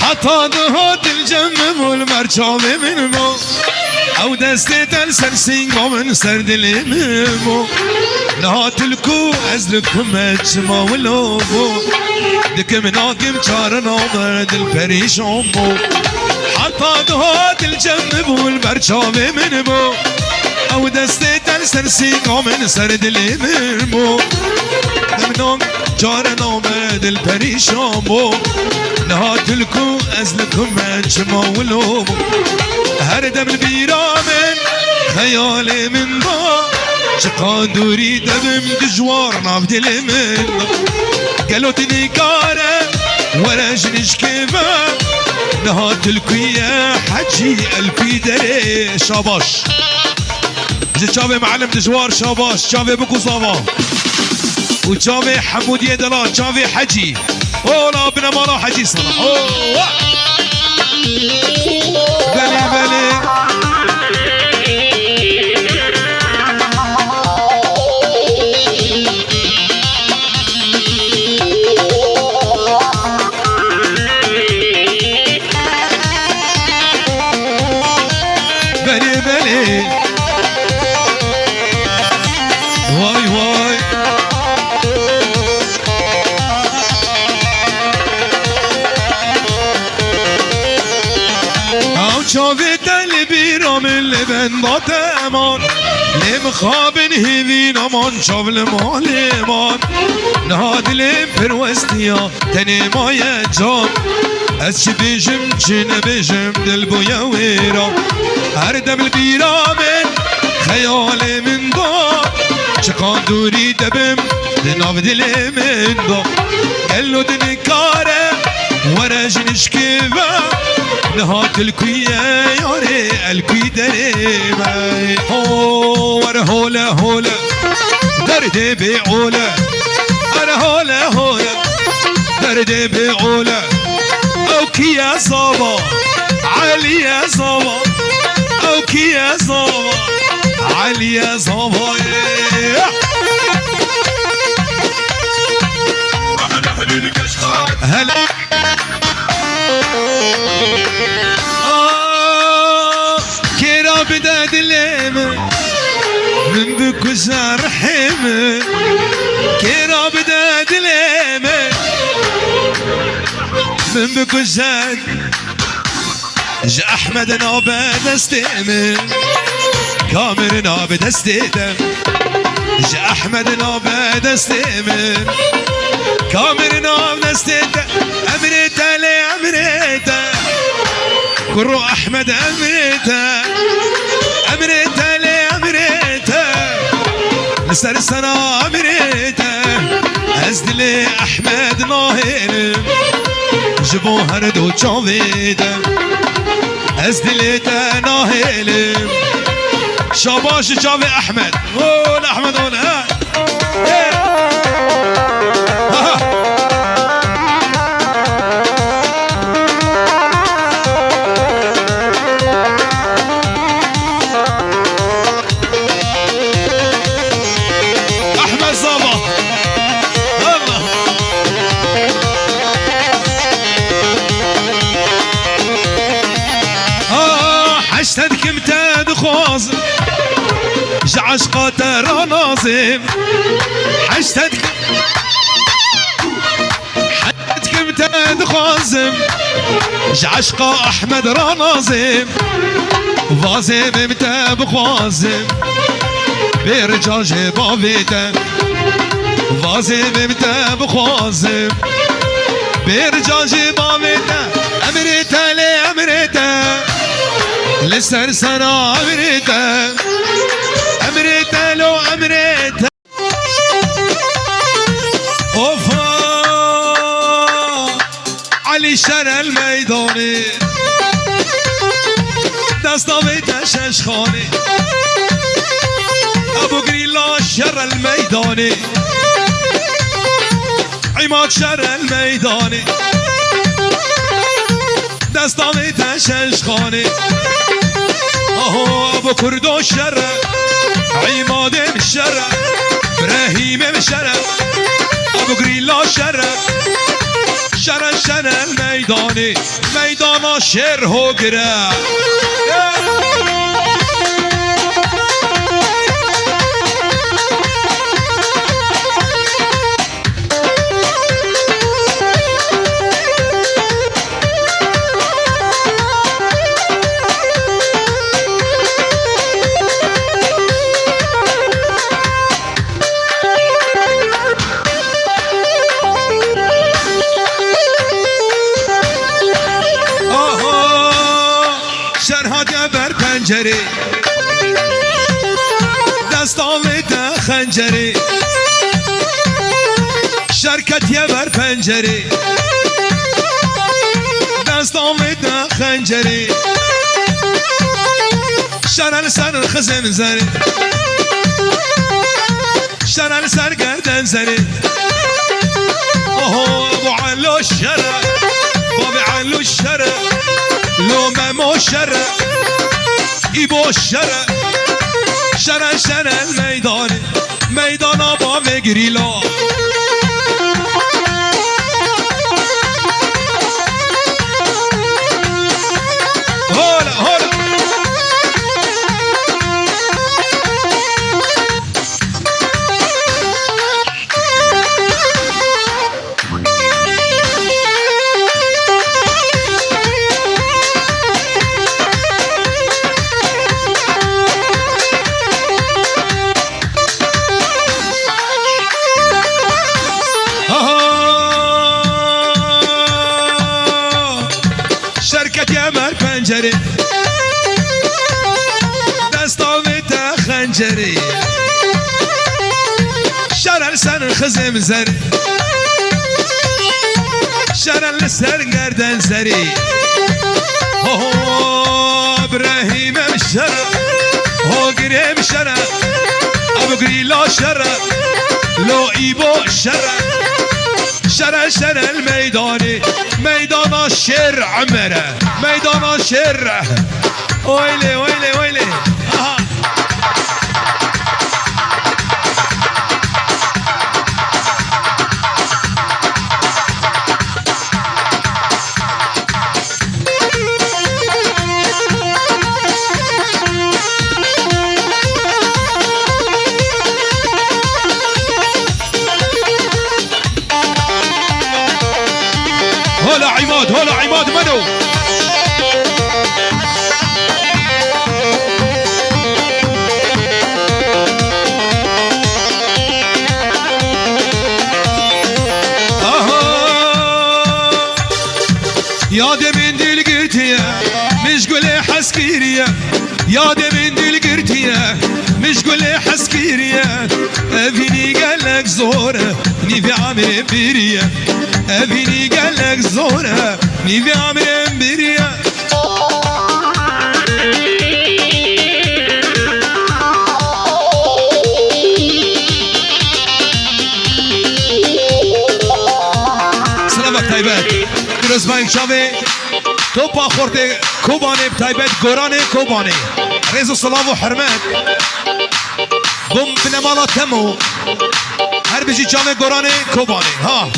حتى دهات الجم والمرجاب من مو او دستي تلسر سينغ من سرد الاممو نهات الكو ازلكم اجما ولوبو دكم ناكم چارنا برد الپریشامو حتى دهات الجم والمرجاب من مو او دستي تلسر سينغ من سرد الاممو دمناك چارنا برد الپریشامو نهات الكو ازلكم اجما ولوبو هر دم البيرامن خيالي من ضا شقادوري دم دجوار نافد المن قالوا تنكارة ولا جنش كيفا نهات الكوية حجي الكوي دري شاباش جي شابي معلم دجوار شاباش شابي بكو صافا وشابي حمود يدلا شابي حجي اولا بنا مالا حجي صلاح اوه بلي بلي بلي بلي واي واي شافت البيرة من لبن ضات امان لم خابن هذين امان شاف المال امان نهاد لم پروستيا تني ما يجام از بيجم جن بيجم دل بويا ويرا هر دم البيرة من خيال من ضات شقان دوري دبم دناف دل من ضات قلو دنكاره ورا جنش كيفا نهات الكوية ياري الكوي دريمي ورا هولا هولا دردي بعولا انا هولا هولا دردي بعولا اوكي يا صابا علي يا صابا اوكي يا صابا علي يا صابا هلا كيرا بدا دليمة من بكسر رحمة كيرا بدا دليمة من بكسر جا أحمد نابا دستيمة كامر نابا دستيمة جا أحمد نابا دستيمة كامر نابا دستيمة أمريتا لي أمريتا كرو أحمد أمريتا أمريتا لي أمريتا لسر سنة أمريتا أزدلي أحمد ناهيل جبو هردو جاويدا أزدلي ناهيل شاباش جاوي أحمد قول أحمد قول حشتكم تدخوز جعشقة رنازم حشتكم تدخوزم جعشقة أحمد رنازم وازم متبخوزم برجاج بابيتا وازم متبخوزم برجاج بابيتا أمريتا لي أمريتا لسر سنة أمريتا أمريتا لو أمريتا أوفا علي شر الميداني دستا بيتا ششخاني أبو قريلا شر الميداني عماد شر الميداني دستا بيتا ششخاني اهو ابو كردو الشرع عماد الشرع ابراهيم الشرع ابو قريلا الشرع شرن المیدانی میدانا شیر هو گره خنجری دستان ده خنجری شرکت یه بر پنجری دستان ده خنجری شرن سر خزم زنی شرن سر گردن زنی اوه ابو علو الشرع بابي علو الشرع لو ممو الشرع ایبو شرع شرع شرع المیدان میدان آبا و گریلا هولا هولا خنجری دستاوی تا خنجری شرن سر خزم زری شرن سر گردن زری ابراهیم شرع هو گریم شرع ابو گریلا شرع لو ایبو شرع شرع شرع المیدانی میدان شرع مره میدان شرع ویلی ویلی ویلی هلا عماد هلا عماد منو ياد من دل قرتيا مش قولي حسكيريا ياد من دل قرتيا مش قولي حسكيريا ابيني قالك زورة نيفي عامر بيريا ابيني قالك زورة نيفي عامر بيريا سلامك طيبات روزبانك شاوي توبا خورتي كوباني بتايبت قراني كوباني ريزو صلاف وحرمات بوم بنمالا تمو هر بيجي شاوي قراني كوباني ها